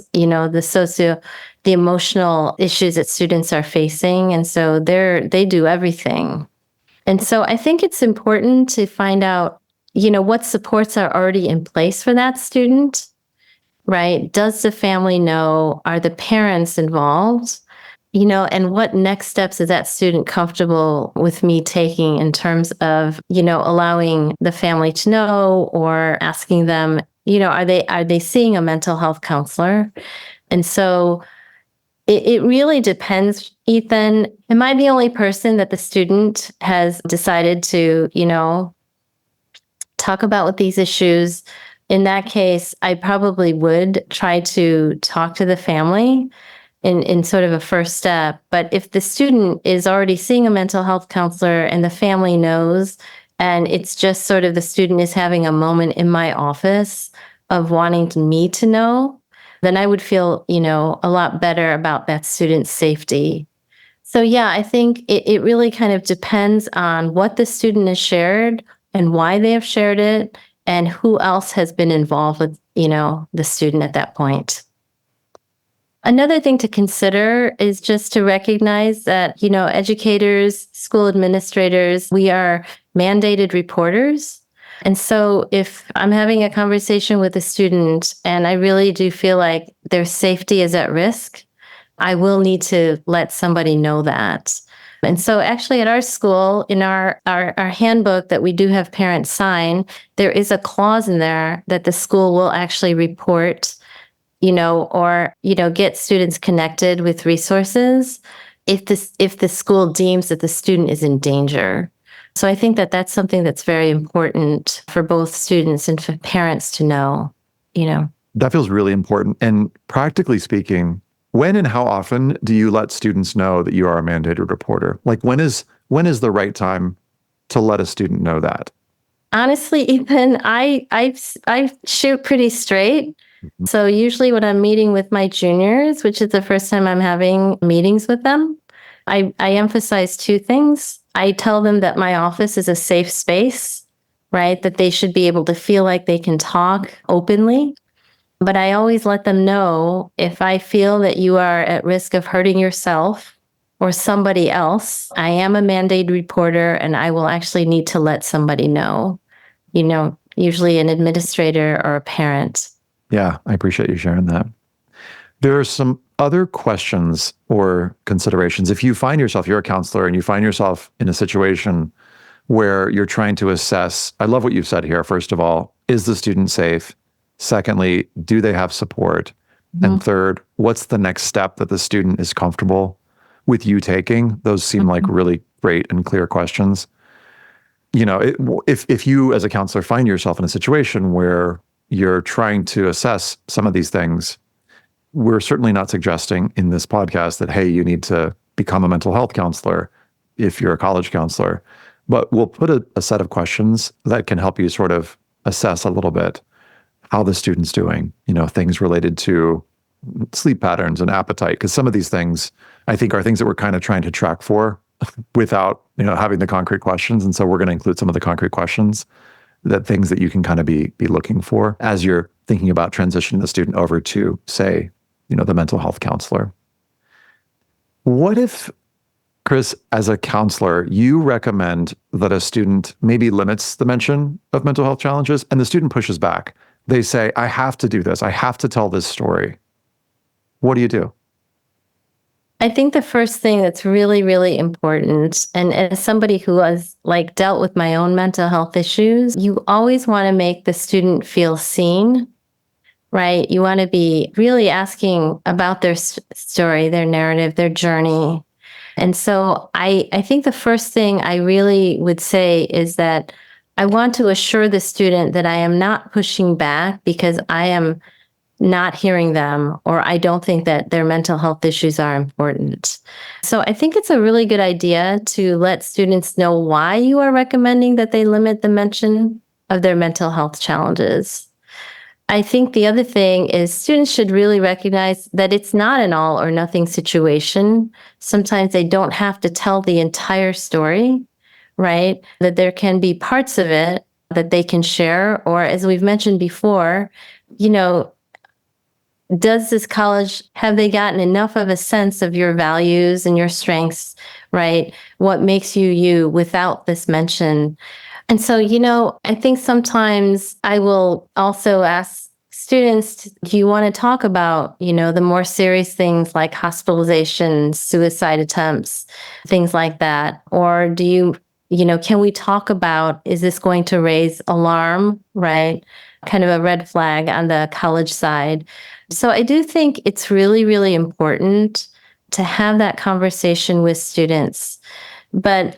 emotional issues that students are facing. And so they do everything. And so I think it's important to find out, what supports are already in place for that student, right? Does the family know? Are the parents involved? And what next steps is that student comfortable with me taking in terms of, allowing the family to know or asking them, are they seeing a mental health counselor? And so it really depends, Ethan. Am I the only person that the student has decided to, talk about with these issues? In that case, I probably would try to talk to the family in sort of a first step. But if the student is already seeing a mental health counselor and the family knows, and it's just sort of the student is having a moment in my office of wanting me to know, then I would feel, a lot better about that student's safety. So yeah, I think it really kind of depends on what the student has shared and why they have shared it and who else has been involved with, the student at that point. Another thing to consider is just to recognize that, educators, school administrators, we are mandated reporters. And so if I'm having a conversation with a student and I really do feel like their safety is at risk, I will need to let somebody know that. And so actually at our school, in our handbook that we do have parents sign, there is a clause in there that the school will actually report, or, get students connected with resources if the school deems that the student is in danger. So I think that that's something that's very important for both students and for parents to know. That feels really important. And practically speaking, when and how often do you let students know that you are a mandated reporter? Like when is the right time to let a student know that? Honestly, Ethan, I shoot pretty straight. So usually when I'm meeting with my juniors, which is the first time I'm having meetings with them, I emphasize two things. I tell them that my office is a safe space, right? That they should be able to feel like they can talk openly. But I always let them know if I feel that you are at risk of hurting yourself or somebody else, I am a mandated reporter and I will actually need to let somebody know, usually an administrator or a parent. Yeah, I appreciate you sharing that. There are some other questions or considerations. If you find yourself, you're a counselor and you find yourself in a situation where you're trying to assess, I love what you've said here. First of all, is the student safe? Secondly, do they have support? And third, what's the next step that the student is comfortable with you taking? Those seem like really great and clear questions. If you as a counselor find yourself in a situation where you're trying to assess some of these things, we're certainly not suggesting in this podcast that, hey, you need to become a mental health counselor if you're a college counselor. But we'll put a set of questions that can help you sort of assess a little bit how the student's doing, things related to sleep patterns and appetite. Because some of these things, I think, are things that we're kind of trying to track for without, having the concrete questions. And so we're going to include some of the concrete questions, that things that you can kind of be looking for as you're thinking about transitioning the student over to, say, the mental health counselor. What if, Chris, as a counselor, you recommend that a student maybe limits the mention of mental health challenges and the student pushes back? They say, I have to do this. I have to tell this story. What do you do? I think the first thing that's really, really important, and as somebody who has dealt with my own mental health issues, you always want to make the student feel seen, right? You want to be really asking about their story, their narrative, their journey. And so I think the first thing I really would say is that I want to assure the student that I am not pushing back because I am not hearing them or I don't think that their mental health issues are important. So I think it's a really good idea to let students know why you are recommending that they limit the mention of their mental health challenges. I think the other thing is students should really recognize that it's not an all or nothing situation. Sometimes they don't have to tell the entire story, right? That there can be parts of it that they can share, or as we've mentioned before, does this college, have they gotten enough of a sense of your values and your strengths, right? What makes you you without this mention? And so, I think sometimes I will also ask students, do you want to talk about, the more serious things like hospitalizations, suicide attempts, things like that? Or do you, can we talk about, is this going to raise alarm, right? Kind of a red flag on the college side. So I do think it's really, really important to have that conversation with students. But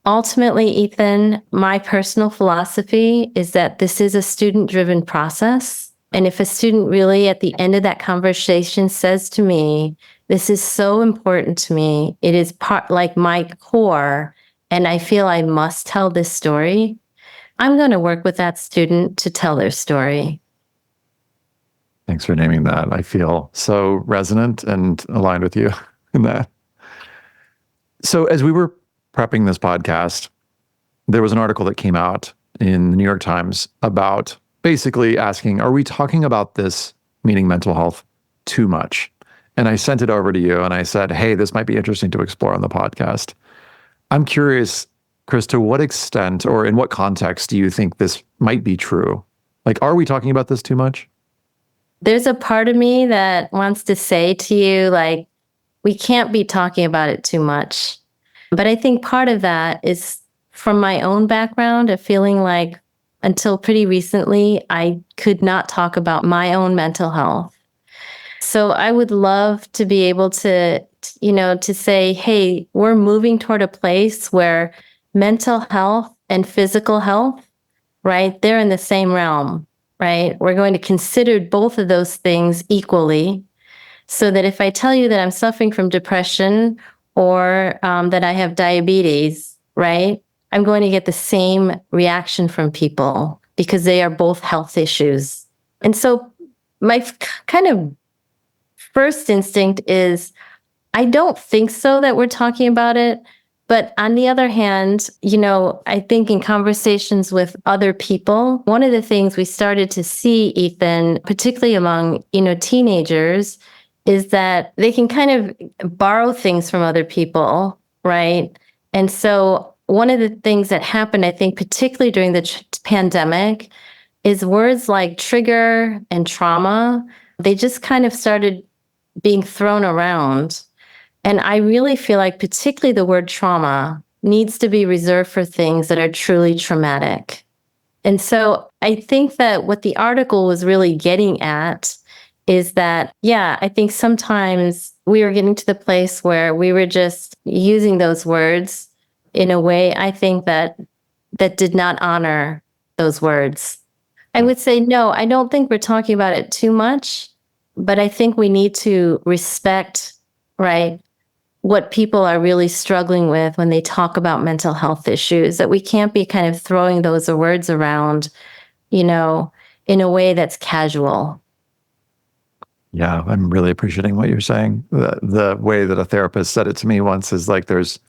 ultimately, Ethan, my personal philosophy is that this is a student-driven process. And if a student really at the end of that conversation says to me, this is so important to me, it is part like my core, and I feel I must tell this story, I'm going to work with that student to tell their story. Thanks for naming that. I feel so resonant and aligned with you in that. So as we were prepping this podcast, there was an article that came out in the New York Times about basically asking, are we talking about this, meaning mental health, too much? And I sent it over to you and I said, hey, this might be interesting to explore on the podcast. I'm curious, Chris, to what extent or in what context do you think this might be true? Like, are we talking about this too much? There's a part of me that wants to say to you, like, we can't be talking about it too much. But I think part of that is from my own background of feeling like until pretty recently, I could not talk about my own mental health. So I would love to be able to, to say, hey, we're moving toward a place where mental health and physical health, right? They're in the same realm, right? We're going to consider both of those things equally so that if I tell you that I'm suffering from depression or that I have diabetes, right? I'm going to get the same reaction from people because they are both health issues. And so my kind of first instinct is, I don't think so that we're talking about it. But on the other hand, I think in conversations with other people, one of the things we started to see, Ethan, particularly among, teenagers, is that they can kind of borrow things from other people, right? And so one of the things that happened, I think, particularly during the pandemic, is words like trigger and trauma, they just kind of started being thrown around. And I really feel like particularly the word trauma needs to be reserved for things that are truly traumatic. And so I think that what the article was really getting at is that, I think sometimes we were getting to the place where we were just using those words in a way, I think, that did not honor those words. I would say, no, I don't think we're talking about it too much, but I think we need to respect, right, what people are really struggling with when they talk about mental health issues, that we can't be kind of throwing those words around, in a way that's casual. Yeah, I'm really appreciating what you're saying. The way that a therapist said it to me once is like there's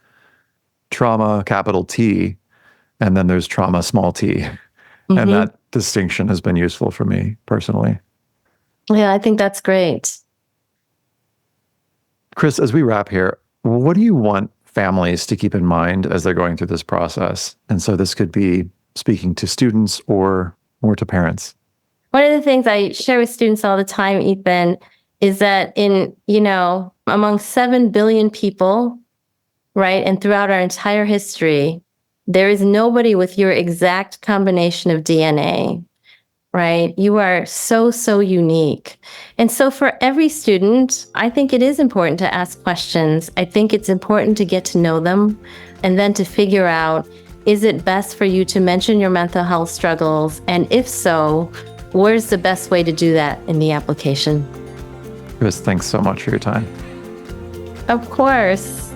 trauma, capital T, and then there's trauma, small t. Mm-hmm. And that distinction has been useful for me personally. Yeah, I think that's great. Chris, as we wrap here, what do you want families to keep in mind as they're going through this process? And so this could be speaking to students or to parents. One of the things I share with students all the time, Ethan, is that among 7 billion people, right, and throughout our entire history, there is nobody with your exact combination of DNA, right? You are so, so unique. And so for every student, I think it is important to ask questions. I think it's important to get to know them and then to figure out, is it best for you to mention your mental health struggles? And if so, where's the best way to do that in the application? Chris, thanks so much for your time. Of course.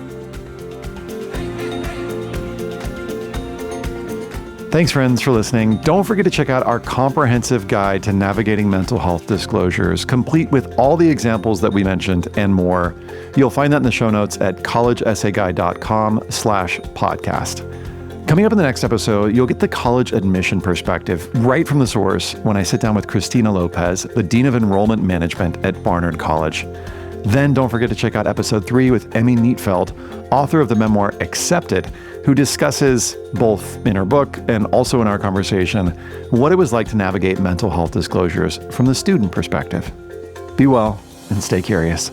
Thanks, friends, for listening. Don't forget to check out our comprehensive guide to navigating mental health disclosures, complete with all the examples that we mentioned and more. You'll find that in the show notes at collegeessayguide.com/podcast. Coming up in the next episode, you'll get the college admission perspective right from the source when I sit down with Christina Lopez, the Dean of Enrollment Management at Barnard College. Then don't forget to check out episode 3 with Emmy Neatfeld, author of the memoir Accepted, who discusses both in her book and also in our conversation what it was like to navigate mental health disclosures from the student perspective. Be well and stay curious.